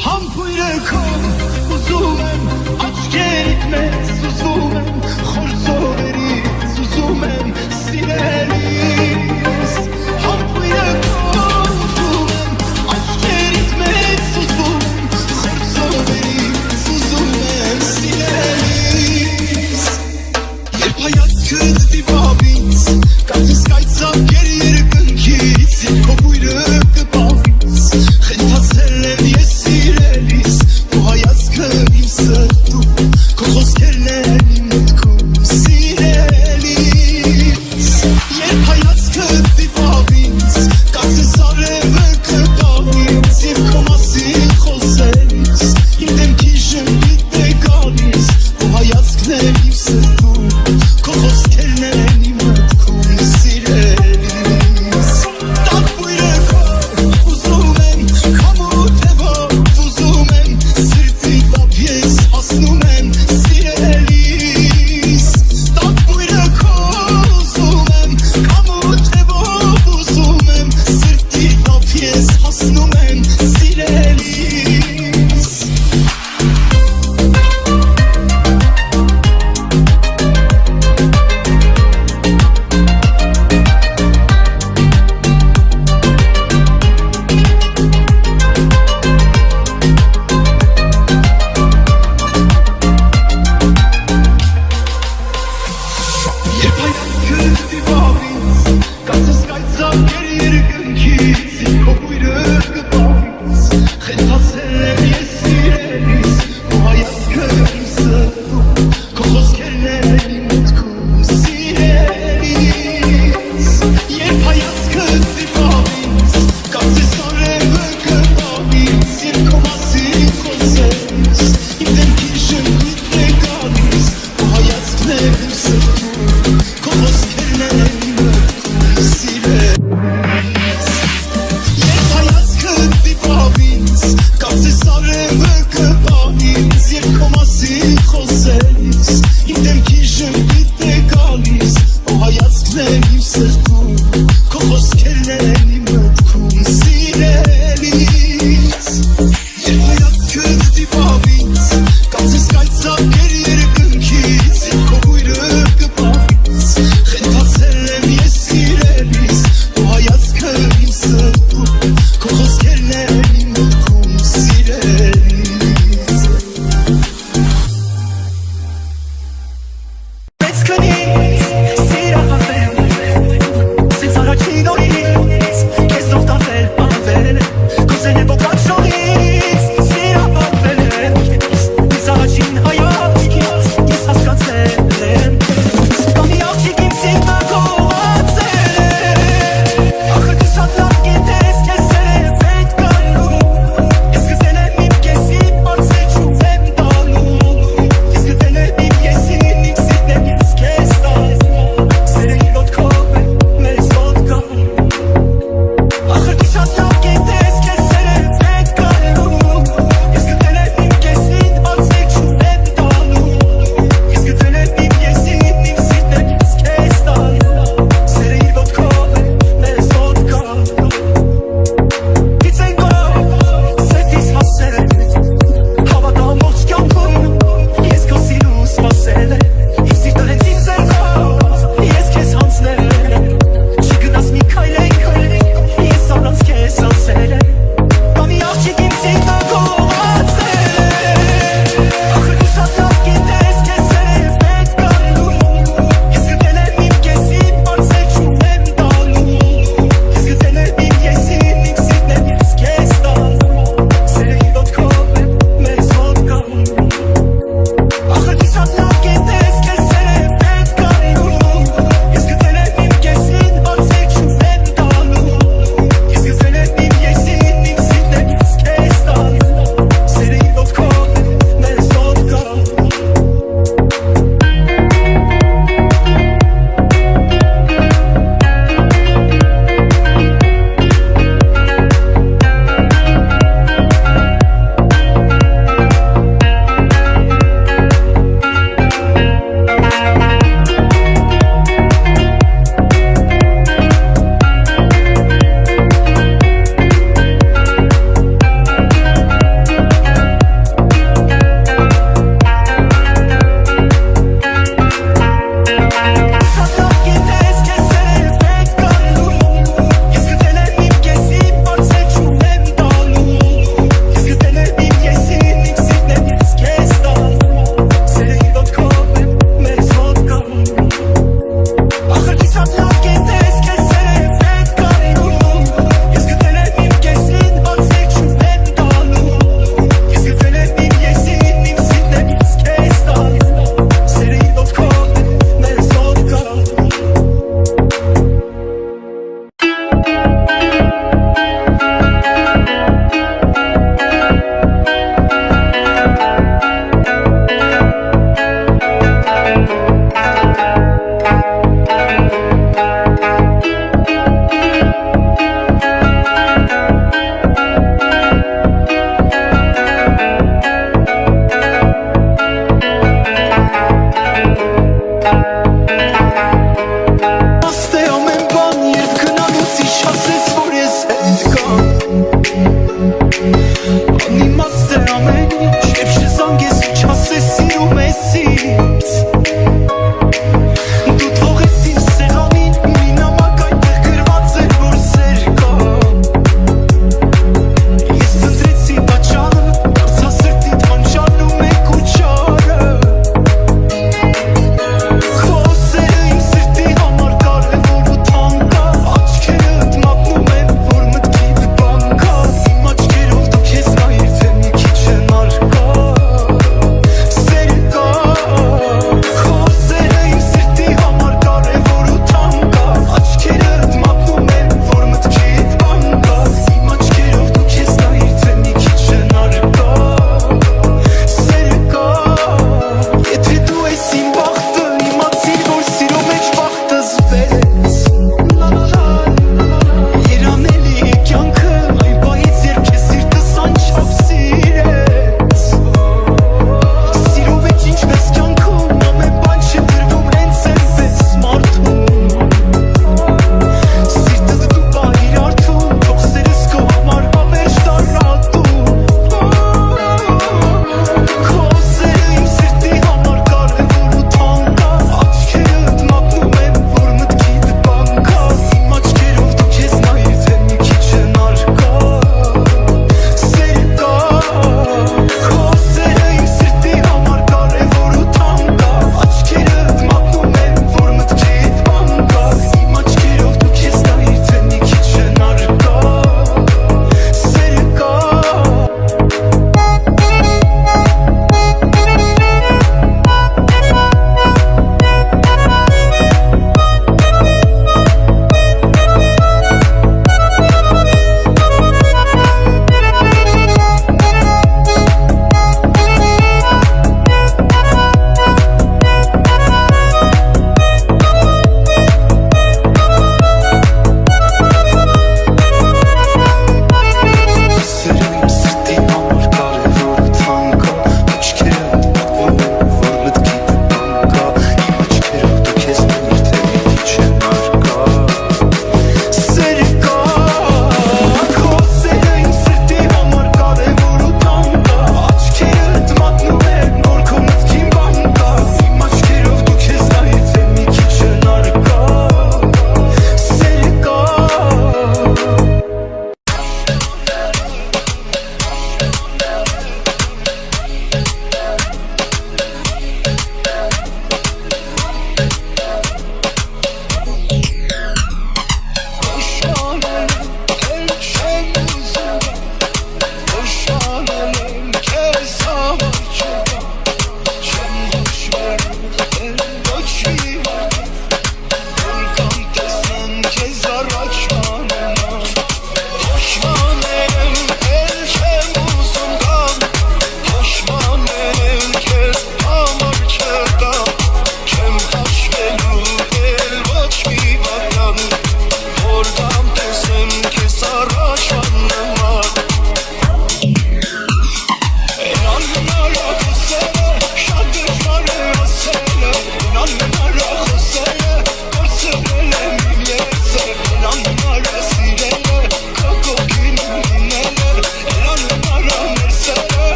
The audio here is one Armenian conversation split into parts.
Համբույրեքով ուզում եմ աչքերիդ մեծ ուզում եմ խոր ծովերից ուզում եմ սիրելիս Համբույրեքով ուզում եմ աչքերիդ մեծ ուզում եմ խոր ծովերից ուզում եմ սիրելիս Երբ հայացքդ դիվավ ինձ կարծես կայծավ գերի երկնքից Երբ քո բույրը կպավ ինձ խենթացել եմ ես սիրելիս Քո հայացքը իմ սրտում քո խոսքերն են իմ մտքում սիրելիս Երբ հայացքդ դիվավ ինձ կարծես արևը կպավ ինձ Երբ քո մասին խոսելիս իմ դեմքի ժպիտ է գալիս Քո հայացքն է իմ սրտում քո խոսքերն են իմ մտքում սիրելիս Տակ բույրեքով ուզում եմ քամու թևով ուզում եմ սրտի տապ ես հասնում եմ սիրելիս Տակ բույրեքով ուզում եմ քամու թևով ուզում եմ սրտի տապ ես հասնում եմ սիրելիս Երբ հայացքդ դիվավ ինձ կարծես կայծավ գերի երկնքից Երբ քո բույրը կպավ ինձ խենթացել եմ ես սիրելիս Քո հայացքը իմ սրտում քո խոսքերն են իմ մտքում սիրելիս Երբ հայացքդ դիվավ ինձ կարծես արևը կպավ ինձ Երբ քո մասին խոսելիս իմ դեմքի ժպիտ է գալիս Քո հայացքն է իմ սրտում քո խոսքերն են իմ մտքում սիրելիս Երբ հայացքդ դիվավ ինձ կարծես արևը կպավ ինձ Երբ քո մասին խոսելիս իմ դեմքի ժպիտ է գալիս Քո հայացքն է իմ սրտում քո խոսքերն են իմ մտքում սիրելիս Երբ հայացքդ դիվավ ինձ կարծես կայծավ գերի երկնքից Երբ քո բույրը կպավ ինձ խենթացել եմ ես սիրելիս Քո հայացքը իմ սրտում քո խոսքերն են իմ մտքում սիրելիս Մեծ քնից սիրահարվել Սենց առաջին օրից քեզ նով տարվել անվել Քո սենեվո կաշորից սիրահարվել Ինձ առաջին հայացքից ես հասկացել եմ Կամ մի աղջիկ իմ սիրտը գողացել Ախր դու շատ լավ գիտես քեզ սերը պետք գալու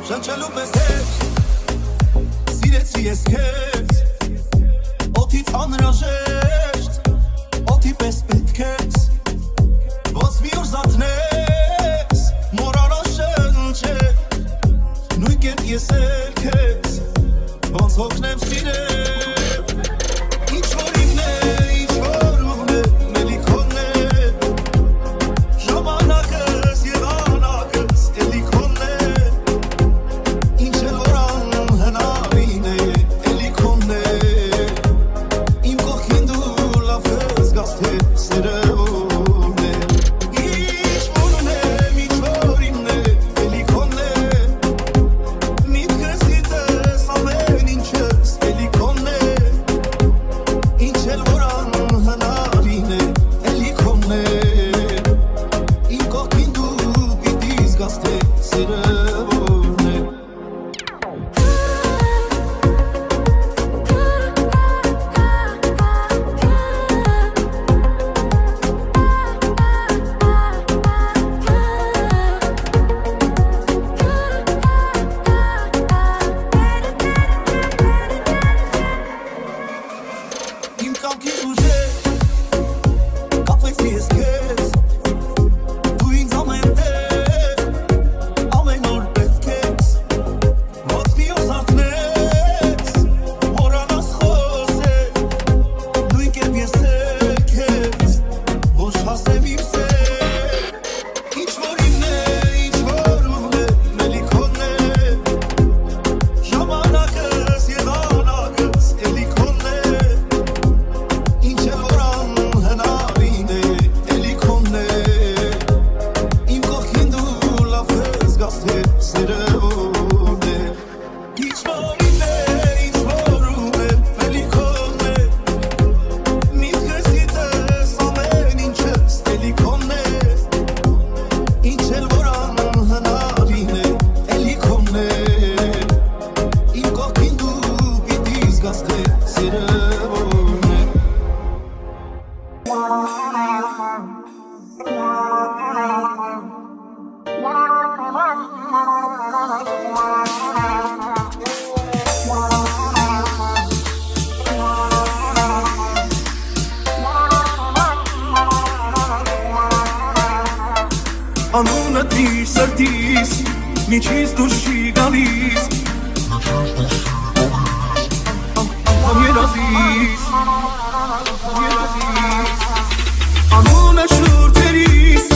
Շնչելու պես հետ Սիրեցի ես քեզ Օդից անհրաժեշտ Օդի պես պետք ես Ոնց մի օր զարթնես Մոռանալ շնչել Նույն կերպ ես էլ քեզ Ոնց հոգնեմ սիրել Ինչ որ իմն է, ինչ որ ուղն է Մելիքոնն է Ժամանակս և անակս Էլի քոնն է Ինչ էլ որ անհնարին է Էլի քոնն է Իմ կողքին դու լավ կզգաս թե սերը ո՞րն է Ինչ որ ունեմ, ինչ որ իմն է Էլի քոնն է Միտքս գիտես ամեն ինչս Էլի քոնն է Ինչ էլ որ անհնարին է Էլի քոնն է Իմ կողքին դու պիտի զգաս թե սերը ո՞րն է Իմ կամքի ուժեր Կապվեցի ես քեզ Դու ինձ ամեն տեղ Ամեն օր պետք ես Ոնց մի օր զարթնես Մոռանաս խոսել Նույն կերպ ես էլ քեզ Ոչ հասնեմ իմ սեր Ինչ որ իմն է, ինչ որ ուղն է Մելիքոնն է Ժամանակս և անակս Էլի քոնն է Ինչ էլ որ անհնարին է Էլի քոնն է Իմ կողքին դու լավ կզգաս թե սերը ո՞րն է Ինչ որ իմն է, ինչ որ ուղն է Մելիքոնն է Միտքս գիտես ամեն ինչս Էլի քոնն է Ինչ էլ որ անհնարին է Էլի քոնն է Իմ կողքին դու պիտի զգաս թե սերը ո՞րն է Անունդ մի սրտիս Միջից դուրս չի գալիս Անգամ երազիս Անունը շուրթերիս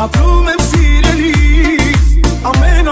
Ապրում եմ սիրելիս Ամեն